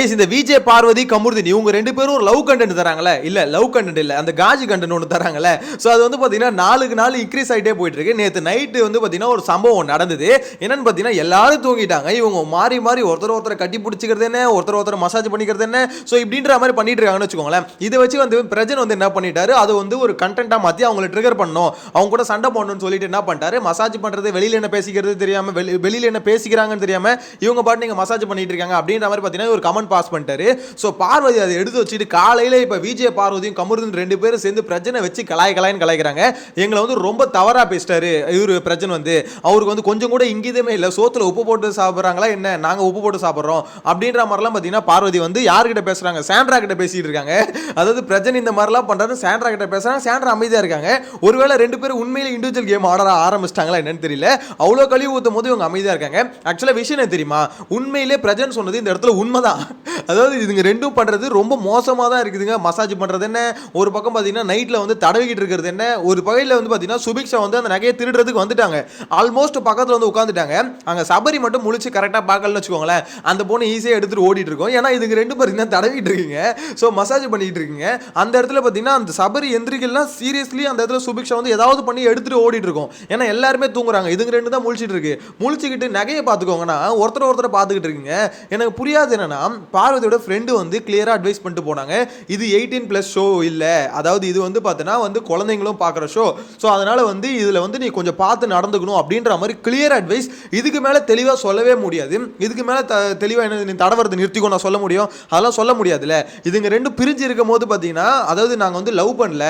இந்த விஜய் பார்வதி கமருதீன் இவங்க ரெண்டு பேரும் ஒரு லவ் கண்டென்ட் தராங்களே, இல்ல லவ் கண்டென்ட் இல்ல, அந்த காஜி கண்டென்ட் ஒன்று தராங்களே. ஸோ அது வந்து பார்த்தீங்கன்னா நாளுக்கு நாள் இன்க்ரீஸ் ஆகிட்டே போயிட்டு இருக்கு. நேற்று நைட்டு வந்து பார்த்தீங்கன்னா ஒரு சம்பவம் நடந்தது. என்னன்னு பார்த்தீங்கன்னா எல்லாரும் தூங்கிட்டாங்க. இவங்க மாறி மாறி ஒருத்தரை கட்டி பிடிச்சிக்கிறது என்ன, ஒருத்தர் மசாஜ் பண்ணிக்கிறது என்ன, ஸோ இப்படின்ற மாதிரி பண்ணிட்டு இருக்காங்கன்னு வச்சுக்கோங்களேன். இதை வச்சு வந்து பிரஜன் வந்து என்ன பண்ணிட்டாரு, அது வந்து ஒரு கண்டென்ட்டாக மாற்றி அவங்களை ட்ரிகர் பண்ணணும், அவங்க கூட சண்டை போடணும்னு சொல்லிட்டு என்ன பண்ணிட்டாரு, மசாஜ் பண்ணுறது வெளியில் என்ன பேசிக்கிறது தெரியாம, வெளியில் என்ன பேசிக்கிறாங்கன்னு தெரியாம இவங்க பாட்டு நீங்க மசாஜ் பண்ணிட்டு இருக்காங்க அப்படின்ற மாதிரி பார்த்தீங்கன்னா ஒரு கமெண்ட் பாஸ் பண்ணிட்டாரு. ஸோ பார்வதி அதை எடுத்து வச்சுட்டு காலையில் இப்போ விஜய் பார்வதியும் கமருதீன் ரெண்டு பேரும் சேர்ந்து பிரச்சனை வச்சு கலாய்ன்னு கலாய்க்கிறாங்க. எங்களை வந்து ரொம்ப தவறாக பேசிட்டாரு இவர் பிரச்சனை வந்து, அவருக்கு வந்து கொஞ்சம் கூட இங்கிதமே இல்லை, சோத்துல உப்பு போட்டு சாப்பிட்றாங்களா என்ன, நாங்கள் உப்பு போட்டு சாப்பிட்றோம் அப்படின்ற மாதிரிலாம் பார்த்தீங்கன்னா பார்வதி வந்து யார்கிட்ட பேசுகிறாங்க, சாண்ட்ரா கிட்ட பேசிட்டு இருக்காங்க. அதாவது பிரச்சனை இந்த மாதிரிலாம் பண்ணுறாரு, சாண்ட்ரா கிட்ட பேசுகிறாங்க, சாண்ட்ரா அமைதியாக இருக்காங்க. ஒருவேளை ரெண்டு பேரும் உண்மையில இண்டிவிஜுவல் கேம் ஆட ஆரம்பிச்சிட்டாங்களா என்னன்னு தெரியல, அவ்வளோ கழிவு ஊற்றும் போது இவங்க அமைதியாக இருக்காங்க. ஆக்சுவலாக விஷயம் என்ன தெரியுமா, உண்மையிலே பிரஜன் சொன்னது இந்த இடத்துல உண்மைதான். அதாவது இதுங்க ரெண்டும் பண்றது ரொம்ப மோசமா தான் இருக்குதுங்க. மசாஜ் பண்றது என்ன, ஒரு பக்கம் பாத்தீங்கன்னா நைட்ல வந்து தடவிக்கிட்டு இருக்கிறது என்ன, ஒரு பகையில வந்து பாத்தீங்கன்னா சுபிக்ஷா வந்து அந்த நகையை திருடுறதுக்கு வந்துட்டாங்க, ஆல்மோஸ்ட் பக்கத்துல வந்து உட்காந்துட்டாங்க. அங்க சபரி மட்டும் முழிச்சு கரெக்டா பார்க்கலன்னு வச்சுக்கோங்களேன், அந்த பொண்ணு ஈஸியா எடுத்துட்டு ஓடிட்டு இருக்கும். ஏன்னா இதுங்க ரெண்டு பேரும் தான் தடவிட்டு இருக்கீங்க, ஸோ மசாஜ் பண்ணிட்டு இருக்கீங்க. அந்த இடத்துல பாத்தீங்கன்னா அந்த சபரி எந்திரிக்கலாம் சீரியஸ்லி அந்த இடத்துல சுபிக்ஷா வந்து ஏதாவது பண்ணி எடுத்துட்டு ஓடிட்டு இருக்கும். ஏன்னா எல்லாருமே தூங்குறாங்க, இதுங்க ரெண்டு தான் முழிச்சிட்டு இருக்கு. முழிச்சுக்கிட்டு நகையை பார்த்துக்கோங்கன்னா ஒருத்தரை பார்த்துக்கிட்டு இருக்கீங்க. எனக்கு புரியாது என்னன்னா, பார்வதியோட ஃப்ரெண்டு வந்து கிளியரா அட்வைஸ் பண்ணிட்டு போனாங்க, இது 18+ ஷோ இல்ல, அதாவது இது வந்து பார்த்தனா வந்து குழந்தைங்களும் பார்க்குற ஷோ, ஸோ அதனால வந்து இதில் வந்து நீ கொஞ்சம் பார்த்து நடந்துக்கணும் அப்படின்ற மாதிரி கிளியர் அட்வைஸ். இதுக்கு மேலே தெளிவாக சொல்லவே முடியாது. இதுக்கு மேலே தெளிவாக என்ன நீ தடவரது நிறுத்திக்கோ நான் சொல்ல முடியும், அதெல்லாம் சொல்ல முடியாதுல்ல. இதுங்க ரெண்டும் பிரிஞ்சு இருக்கும் போது பார்த்தீங்கன்னா, அதாவது நாங்கள் வந்து லவ் பண்ணல,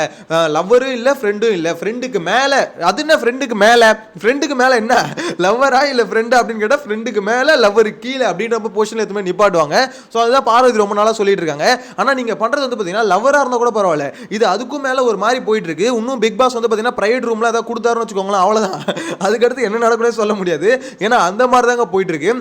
லவ்வரும் இல்லை ஃப்ரெண்டும் இல்லை, ஃப்ரெண்டுக்கு மேலே, அது என்ன ஃப்ரெண்டுக்கு மேலே என்ன லவ்வரா இல்லை ஃப்ரெண்டு அப்படின்னு கேட்டால் ஃப்ரெண்டுக்கு மேலே லவ்வருக்கு கீழே அப்படின்ற பொசிஷனில் எதுவுமே நிப்பாட்டுவாங்க. ஸோ அதுதான் பார்வதி ரொம்ப நாளாக சொல்லிட்டு இருக்காங்க. ஆனால் நீங்கள் பண்ணுறது வந்து பார்த்தீங்கன்னா லவ்வராக இருந்தால் கூட பரவாயில்ல, இது அதுக்கும் மேலே ஒரு மாதிரி போயிட்டு இருக்கு. இன்னும் பிக் பாஸ் வந்து பார்த்தீங்கன்னா பிரைவேட் ரூமில் ஏதாவது கொடுத்தாருன்னு வச்சுக்கோங்களேன், அவ்வளோதான். அதுக்கடுத்து என்ன நடக்கும்னு சொல்ல முடியாது. ஏன்னா அந்த மாதிரி தாங்க போயிட்டு இருக்கு.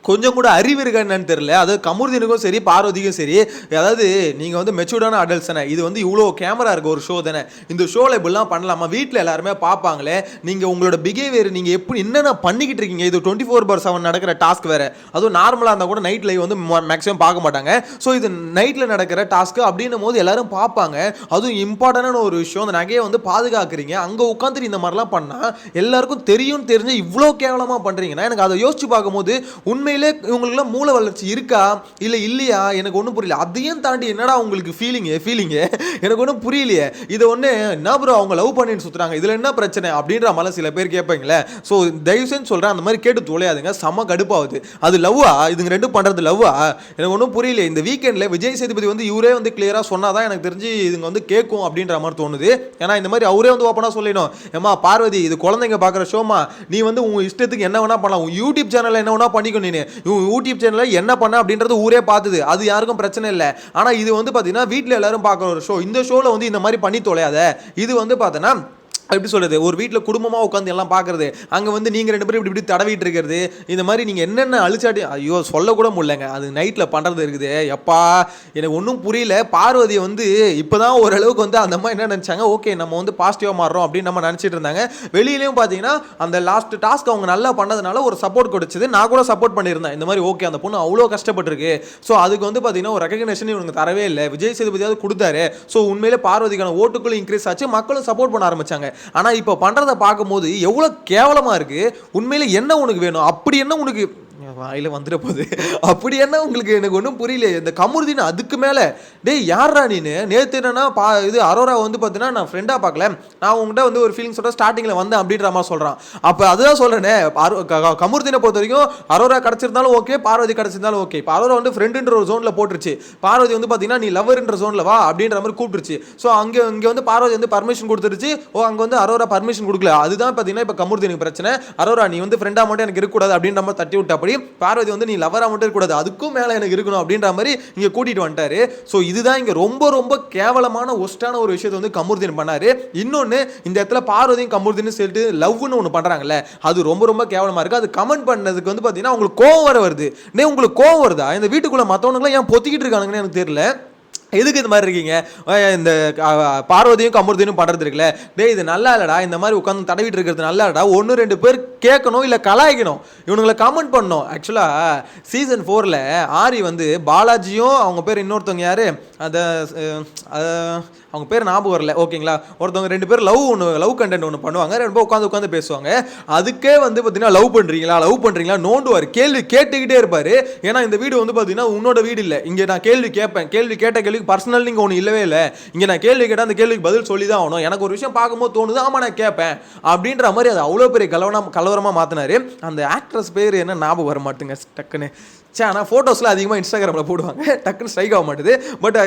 கொஞ்சம் கூட அறிவு இருக்கா என்னன்னு தெரியல. அதாவது கமருதீனுக்கும் சரி பார்வதிக்கும் சரி, அதாவது நீங்கள் வந்து மெச்சூர்டான அடல்ட்ஸ் தானே, இது வந்து இவ்வளோ கேமரா இருக்க ஒரு ஷோ தானே, இந்த ஷோவில் இப்படிலாம் பண்ணலாமா, வீட்டில் எல்லாருமே பார்ப்பாங்களே, நீங்கள் உங்களோட பிஹேவியர் நீங்கள் எப்படி என்னென்ன பண்ணிக்கிட்டு இருக்கீங்க, இது 24/7 நடக்கிற டாஸ்க் வேறு, அதுவும் நார்மலாக இருந்தால் கூட நைட் லைவ் வந்து மேக்ஸிமம் பார்க்க மாட்டாங்க. ஸோ இது நைட்டில் நடக்கிற டாஸ்க்கு அப்படின்னும் போது எல்லாரும் பார்ப்பாங்க. அதுவும் இம்பார்ட்டண்டான ஒரு விஷயம், அந்த நகையை வந்து பாதுகாக்கிறீங்க, அங்கே உட்காந்துட்டு இந்த மாதிரிலாம் பண்ணால் எல்லாருக்கும் தெரிஞ்சு இவ்வளோ கேவலமாக பண்ணுறீங்கன்னா எனக்கு அதை யோசிச்சு பார்க்கும்போது உண்மை உங்களுக்குலாம் மூளை வளர்ச்சி இருக்கா இல்லையா எனக்கு ஒன்றும் புரியல. அதையும் தாண்டி என்னடா உங்களுக்கு ஃபீலிங்கு எனக்கு ஒன்றும் புரியலையே. இதை ஒன்று என்ன ப்ரோ அவங்க லவ் பண்ணிட்டு சுற்றுறாங்க, இதில் என்ன பிரச்சனை அப்படின்ற மாதிரி சில பேர் கேட்பீங்களே. ஸோ தயவுசெய்து சொல்கிறேன், அந்த மாதிரி கேட்டு தொலையாதுங்க, செம்ம கடுப்பாகுது. அது லவ்வா, இதுங்க ரெண்டும் பண்ணுறது லவ்வா, எனக்கு ஒன்றும் புரியல. இந்த வீக்கெண்டில் விஜய் சேதுபதி வந்து இவரே வந்து கிளியராக சொன்னாதான் எனக்கு தெரிஞ்சு இதுங்க வந்து கேட்கும் அப்படின்ற மாதிரி தோணுது. ஏன்னா இந்த மாதிரி அவரே வந்து ஓப்பனாக சொல்லிடும், ஏமா பார்வதி இது குழந்தைங்க பார்க்குற ஷோமா, நீ வந்து உங்கள் இஷ்டத்துக்கு என்ன வேணா பண்ணலாம், உன் யூடியூப் சேனலில் என்ன வேணா பண்ணிக்கோ, நீ யூடியூப் சேனலில் என்ன பண்ண அப்படின்றது ஊரே பார்த்துது, அது யாருக்கும் பிரச்சனை இல்லை. ஆனால் இது வந்து பார்த்தீங்கன்னா வீட்டில் எல்லாரும் பார்க்குற ஒரு ஷோ, இந்த ஷோவில் வந்து இந்த மாதிரி பண்ணி தொலையாத. இது வந்து பார்த்தோன்னா எப்படி சொல்கிறது, ஒரு வீட்டில் குடும்பமாக உட்காந்து எல்லாம் பார்க்குறது, அங்கே வந்து நீங்கள் ரெண்டு பேரும் இப்படி தடவிட்டு இருக்கிறது, இந்த மாதிரி நீங்கள் என்னென்ன அழிச்சாட்டி ஐயோ சொல்லக்கூட முடியலங்க. அது நைட்டில் பண்ணுறது இருக்குது, எப்பா எனக்கு ஒன்றும் புரியல. பார்வதியை வந்து இப்போ தான் ஓரளவுக்கு வந்து அந்த மாதிரி என்ன நினச்சாங்க, ஓகே நம்ம வந்து பாசிட்டிவாக மாறுறோம் அப்படின்னு நம்ம நினச்சிட்டு இருந்தாங்க. வெளியிலையும் பார்த்தீங்கன்னா அந்த லாஸ்ட் டாஸ்க் அவங்க நல்லா பண்ணதுனால ஒரு சப்போர்ட் கொடுத்தது, நான் கூட சப்போர்ட் பண்ணியிருந்தேன். இந்த மாதிரி ஓகே அந்த பொண்ணு அவ்வளோ கஷ்டப்பட்டுருக்கு, ஸோ அதுக்கு வந்து பார்த்தீங்கன்னா ஒரு ரெகக்னேஷன் இவங்க தரவே இல்லை, விஜய் சேதுபதியாவது கொடுத்தாரு. ஸோ உண்மையிலே பார்வதிக்கான ஓட்டுக்குள்ள இன்க்ரீஸ் ஆச்சு, மக்களும் சப்போர்ட் பண்ண ஆரம்பிச்சாங்க. ஆனால் இப்போ பண்ணுறதை பார்க்கும்போது எவ்வளோ கேவலமாக இருக்குது. உண்மையில என்ன உனக்கு வேணும், அப்படி என்ன உனக்கு வாயில வந்துட போகுது, அப்படி என்ன உங்களுக்கு எனக்கு ஒன்றும் புரியல. இந்த கமருதீன் அதுக்கு மேலே டேய் யாரா நீனு, நேற்று என்னன்னா இது அரோரா வந்து பார்த்தீங்கன்னா நான் ஃப்ரெண்டாக பார்க்கல, நான் உங்கள்கிட்ட வந்து ஒரு ஃபீலிங்ஸோட ஸ்டார்டிங்கில் வந்தேன் அப்படின்ற மாதிரி சொல்கிறான். அப்போ அதுதான் சொல்கிறேனே, கமருதீனை பொறுத்த வரைக்கும் அரோரா கிடச்சிருந்தாலும் ஓகே, பார்வதி கிடச்சிருந்தாலும் ஓகே. இப்போ அரோரா வந்து ஃப்ரெண்டுன்ற ஒரு ஜோனில் போட்டுருச்சு, பார்வதி வந்து பார்த்தீங்கன்னா நீ லவ்வர்ன்ற ஜோனில் வா அப்படின்ற மாதிரி கூப்பிட்டுருச்சு. ஸோ இங்கே வந்து பார்வதி வந்து பர்மிஷன் கொடுத்துருச்சு, அங்கே வந்து அரோரா பர்மிஷன் கொடுக்கல. அதுதான் பார்த்தீங்கன்னா இப்போ கமருதீனுக்கு பிரச்சனை. அரோரா நீ வந்து ஃப்ரெண்டாக மட்டும் எனக்கு இருக்கக்கூடாது அப்படின்ற மாதிரி தட்டி விட்டா, அப்படி பார்வதி வந்து நீ லவரா மட்டும் இருக்கக்கூடாது, அதுக்கும் மேலே எனக்கு இருக்கணும் அப்படின்ற மாதிரி இங்கே கூட்டிட்டு வந்துட்டாரு. ஸோ இதுதான் இங்கே ரொம்ப ரொம்ப கேவலமான ஒஸ்டான ஒரு விஷயத்தை வந்து கமருதீன் பண்ணாரு. இன்னொன்று இந்த இடத்துல பார்வதியும் கமருதீன் சொல்லிட்டு லவ்னு ஒன்று பண்ணுறாங்கல்ல, அது ரொம்ப ரொம்ப கேவலமாக இருக்குது. அது கமெண்ட் பண்ணதுக்கு வந்து பார்த்தீங்கன்னா உங்களுக்கு கோவம் வர வருது. உங்களுக்கு கோவம் வருதா, இந்த வீட்டுக்குள்ளே மற்றவனுக்குலாம் ஏன் பொத்திக்கிட்டு இருக்கானுங்கன்னு எனக்கு தெரியல. எதுக்கு இது மாதிரி இருக்கீங்க இந்த பார்வதியும் கமருதீனும் பண்ணுறது இருக்குல்ல, டேய் இது நல்லா இல்லடா, இந்த மாதிரி உட்காந்து தடவிட்டு இருக்கிறது நல்லா இல்லடா, 1-2 பேர் கேட்கணும் இல்லை கலாய்க்கணும், இவனுங்களை கமெண்ட் பண்ணணும். ஆக்சுவலாக சீசன் 4ல் ஆரி வந்து பாலாஜியும் அவங்க பேர் இன்னொருத்தவங்க யார் அதை அவங்க பேர் ஞாபகம் வரல, ஓகேங்களா, ஒருத்தவங்க 2 பேர் லவ் கண்டென்ட் ஒன்று பண்ணுவாங்க, 2 பேர் உட்காந்து பேசுவாங்க. அதுக்கே வந்து பார்த்தீங்கன்னா லவ் பண்ணுறீங்களா நோண்டுவார், கேள்வி கேட்டுக்கிட்டே இருப்பார். ஏன்னா இந்த வீடு வந்து பார்த்தீங்கன்னா உன்னோட வீடு இல்லை, இங்கே நான் கேள்வி கேட்பேன், கேள்வி கேட்ட கேள்விக்கு பர்சனல் நீங்கள் ஒன்று இல்லவே இல்லை, இங்கே நான் கேள்வி கேட்டால் அந்த கேள்விக்கு பதில் சொல்லி தான் ஆகணும், எனக்கு ஒரு விஷயம் பார்க்கும்போது தோணுது, ஆமாம் நான் கேட்பேன் அப்படின்ற மாதிரி அது அவ்வளோ பெரிய கலவரமாக மாற்றினாரு. அந்த ஆக்ட்ரஸ் பேர் என்ன ஞாபகம் வர மாட்டுங்க டக்குன்னு. ஆனால் ஃபோட்டோஸில் அதிகமாக இன்ஸ்டாகிராமில் போடுவாங்க, டக்குன்னு ஸ்ட்ரைக் ஆக மாட்டுது, பட்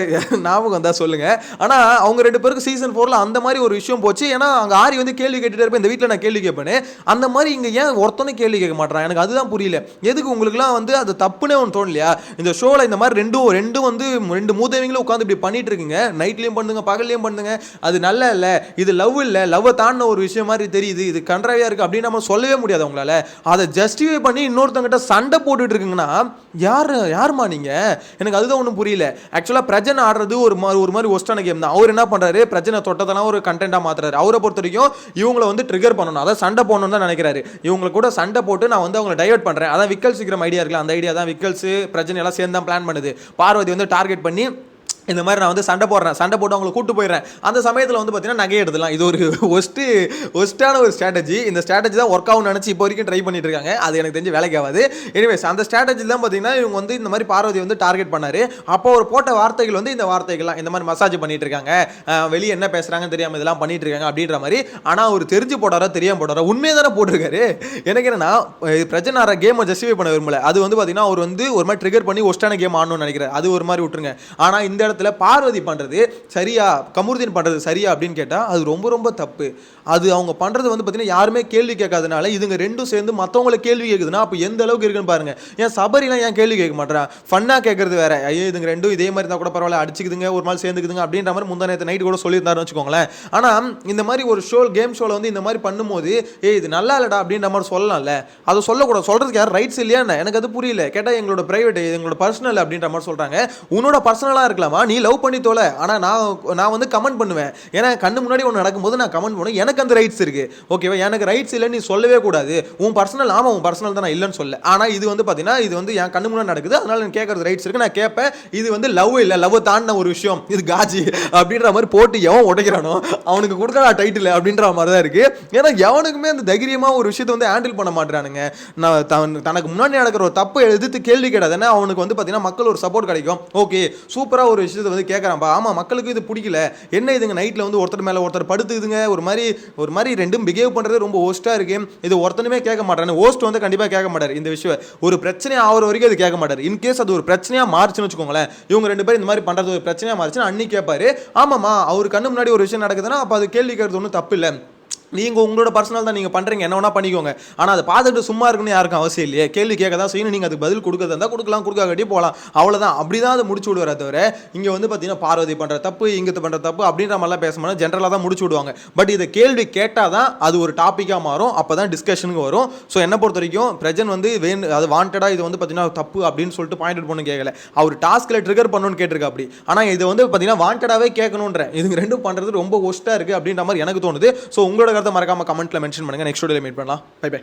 ஞாபகம் வந்தால் சொல்லுங்கள். ஆனால் அவங்க 2 பேருக்கு சீசன் 4ல் அந்த மாதிரி ஒரு விஷயம் போச்சு. ஏன்னா அங்கே ஆரி வந்து கேள்வி கேட்டுகிட்டே இருப்பேன், இந்த வீட்டில் நான் கேள்வி கேட்பேன்னு, அந்த மாதிரி இங்கே ஏன் ஒருத்தனை கேள்வி கேட்க மாட்டேறான், எனக்கு அதுதான் புரியல. எதுக்கு உங்களுக்குலாம் வந்து அது தப்புனே ஒன்று தோணலையா? இந்த ஷோவில் இந்த மாதிரி ரெண்டும் வந்து 2 மூதேவிங்களும் உட்காந்து இப்படி பண்ணிட்டு இருக்குங்க, நைட்லேயும் பண்ணுங்க பகல்லையும் பண்ணுங்க, அது நல்லா இல்லை, இது லவ் இல்லை, லவ்வை தாண்டின ஒரு விஷயம் மாதிரி தெரியுது, இது கன்றாவியாக இருக்குது அப்படின்னு நம்ம சொல்லவே முடியாது அவங்களால. அதை ஜஸ்டிஃபை பண்ணி இன்னொருத்தங்கிட்ட சண்டை போட்டுட்டு இருக்குங்கன்னா யாருமா நீங்க? எனக்கு அதுதான் ஒன்றும் புரியல. ஆக்சுவலாக பிரஜன் ஆடுறது ஒரு மாதிரி ஒஸ்டான கேம் தான். அவர் என்ன பண்றாரு, பிரஜனை தொட்டதெல்லாம் ஒரு கண்டென்ட்டா மாத்துறாரு. அவரை பொறுத்த வரைக்கும் இவங்களை வந்து ட்ரிகர் பண்ணணும், அதாவது சண்டை போடணும்னு தான் நினைக்கிறாரு. இவங்களை கூட சண்டை போட்டு நான் வந்து அவங்களை டைவர்ட் பண்றேன், அதான் விக்கல் சீக்கிரம் ஐடியா இருக்குல்ல, அந்த ஐடியா தான் விக்கல்ஸ் பிரஜனை எல்லாம் சேர்ந்து தான் பிளான் பண்ணுது. பார்வதி வந்து டார்கெட் பண்ணி இந்த மாதிரி நான் வந்து சண்டை போட்டு அவங்களை கூட்டு போயிடுறேன். அந்த சமயத்தில் வந்து பார்த்தீங்கன்னா நகை எடுத்துலாம். இது ஒரு ஒஸ்ட்டான ஒரு ஸ்ட்ராட்டஜி. இந்த ஸ்ட்ராட்டஜி தான் ஒர்க் ஆகும் நினச்சி இப்போ வரைக்கும் ட்ரை பண்ணிட்டு இருக்காங்க. அது எனக்கு தெரிஞ்சு வேலைக்கு ஆகாது. எனிவேஸ் அந்த ஸ்ட்ராட்டஜி தான் பார்த்தீங்கன்னா இவங்க வந்து இந்த மாதிரி பார்வதி வந்து டார்கெட் பண்ணாரு. அப்போ ஒரு போட்ட வார்த்தைகள் வந்து இந்த வார்த்தைகள்லாம் இந்த மாதிரி மசாஜ் பண்ணிட்டு இருக்காங்க, வெளியே என்ன பேசுறாங்கன்னு தெரியாமல் இதெல்லாம் பண்ணிட்டு இருக்காங்க அப்படின்ற மாதிரி. ஆனால் அவர் தெரிஞ்சு போட்டாரா தெரியாம போட்டாரா உண்மையை தானே போட்டிருக்காரு. எனக்கு என்னன்னா பிரச்சனை ஆற கேமை ஜஸ்டிஃபை பண்ண விரும்பல. அது வந்து பார்த்தீங்கன்னா அவர் வந்து ஒரு மாதிரி ட்ரிகர் பண்ணி ஒஸ்டான கேம் ஆடணும்னு நினைக்கிறார். அது ஒரு மாதிரி விட்டுருங்க. ஆனால் இந்த பார்வதி பண்றது சரியா, கமருதீன் பண்றது சரியா அப்படின்னு கேட்டா அது ரொம்ப ரொம்ப தப்பு. அது அவங்க பண்றது வந்து பார்த்தீங்கன்னா யாருமே கேள்வி கேட்காதனால இதுங்க ரெண்டும் சேர்ந்து மற்றவங்களை கேள்வி கேட்குதுன்னா அப்போ எந்த அளவுக்கு இருக்குன்னு பாருங்க. ஏன் சபரிலாம் ஏன் கேள்வி கேட்க மாட்டேறான், ஃபன்னா கேட்கறது வேற. ஐயோ இதுங்க ரெண்டும் இதே மாதிரி தான் கூட பரவாயில்ல, அடிச்சுக்குதுங்க ஒரு நாள் சேர்ந்துக்குதுங்க அப்படின்ற மாதிரி முந்தா நேற்று நைட்டு கூட சொல்லியிருந்தாருன்னு வச்சுக்கோங்களேன். ஆனால் இந்த மாதிரி ஒரு கேம் ஷோவில் வந்து இந்த மாதிரி பண்ணும்போது இது நல்லா இல்லடா அப்படின்ற மாதிரி சொல்லலாம்ல, அதை சொல்லக்கூடாது. சொல்றதுக்கு யார் ரைட்ஸ் இல்லையா? எனக்கு அது புரியல. கேட்டால் எங்களோட பிரைவேட், எங்களோட பர்சனல் அப்படின்ற மாதிரி சொல்றாங்க. உன்னோட பர்சனலாக இருக்கலாமா, நீ லவ் பண்ணி தோல, ஆனால் நான் வந்து கமெண்ட் பண்ணுவேன். ஏன்னா கண்ணு முன்னாடி ஒன்று நடக்கும்போது நான் கமெண்ட் பண்ணுவேன், எனக்கு அந்த ரைட்ஸ் இருக்கு, ஓகேவா? எனக்கு ரைட்ஸ் இல்லைன்னு நீ சொல்லவே கூடாது. உன் பர்சனல், ஆமாம் உன் பர்சனல் தான், நான் இல்லைன்னு சொல்ல. ஆனால் இது வந்து பார்த்தீங்கன்னா இது வந்து என் கண்ணு முன்னாடி நடக்குது, அதனால எனக்கு கேட்கறது ரைட்ஸ் இருக்கு, நான் கேட்பேன். இது வந்து லவ் இல்லை, லவ் தாண்டின ஒரு விஷயம், இது காஜி அப்படின்ற மாதிரி போட்டு எவன் உடைக்கிறானோ அவனுக்கு கொடுக்குற டைட்டில் அப்படின்ற மாதிரி தான் இருக்கு. ஏன்னா எவனுக்குமே அந்த தைரியமாக ஒரு விஷயத்தை வந்து ஹேண்டில் பண்ண மாட்டேறானுங்க. தனக்கு முன்னாடி நடக்கிற ஒரு தப்பு எதிர்த்து கேள்வி கேட்டாதானே அவனுக்கு வந்து பார்த்தீங்கன்னா மக்கள் ஒரு சப்போர்ட் கிடைக்கும். ஓகே சூப்பராக ஒரு விஷயத்தை வந்து கேட்குறான்ப்பா, ஆமாம் மக்களுக்கு இது பிடிக்கல, என்ன இதுங்க நைட்டில் வந்து ஒருத்தர் மேலே ஒருத்தர் படுத்துதுங்க, ஒரு மாதிரி ரெண்டும் பிஹேவ் பண்ணுறது ரொம்ப ஹோஸ்ட்டாக இருக்கு, இது ஒருத்தனுமே கேட்க மாட்டாரு. ஹோஸ்ட் வந்து கண்டிப்பாக கேட்க மாட்டார் இந்த விஷயம், ஒரு பிரச்சனை ஆகிற வரைக்கும் அது கேட்க மாட்டார். இன்கேஸ் அது ஒரு பிரச்சனையாக மாறுச்சுன்னு வச்சுக்கோங்களேன், இவங்க 2 பேரும் இந்த மாதிரி பண்ணுறது ஒரு பிரச்சனையாக மாறுச்சுன்னு அன்னைக்கு கேட்பாரு. ஆமாம்மா அவர் கண்ணு முன்னாடி ஒரு விஷயம் நடக்குதுன்னா அப்போ அது கேள்வி கேட்கறது ஒன்றும் தப்பு இல்லை, நீங்கள் உங்களோட பர்சனல் தான், நீங்கள் பண்ணுறீங்க, என்ன வேணா பண்ணிக்கோங்க. ஆனால் அதை பார்த்துட்டு சும்மா இருக்குன்னு யாருக்கும் அவசியம் இல்லையே, கேள்வி கேட்க தான் செய்யணும். நீங்கள் அதுக்கு பதில் கொடுக்கறதா இருந்தால் கொடுக்கலாம், கொடுக்காட்டி போகலாம், அவ்வளோதான். அப்படி தான் அதை முடிச்சு விடுவார தவிர இங்கே வந்து பார்த்தீங்கன்னா பார்வதி பண்ணுற தப்பு, இங்கே பண்ணுற தப்பு அப்படின்ற மாதிரிலாம் பேச மாட்டோம், ஜென்ரலாக தான் முடிச்சு விடுவாங்க. பட் இதை கேள்வி கேட்டால் தான் அது ஒரு டாப்பிக்காக மாறும், அப்போ தான் டிஸ்கஷனுக்கு வரும். ஸோ என்னை பொறுத்த வரைக்கும் பிரஜன் வந்து அது வாண்டடாக இது வந்து பார்த்தீங்கன்னா தப்பு அப்படின்னு சொல்லிட்டு பாயிண்ட் அவுட் பண்ணு கேட்கல, அவர் டாஸ்கில் ட்ரிகர் பண்ணணும்னு கேட்டிருக்கா. அப்படி ஆனால் இது வந்து பார்த்தீங்கன்னா வாண்டடாகவே கேட்கணுன்ற, இதுங்க ரெண்டும் பண்ணுறது ரொம்ப ஒஸ்ட்டாக இருக்குது அப்படின்ற மாதிரி எனக்கு தோணுது. ஸோ உங்களோட கருத்தை மறக்காம கமெண்ட்ல மென்ஷன் பண்ணுங்க. நெக்ஸ்ட் வீடியோல மீட் பண்ணலாம். Bye by.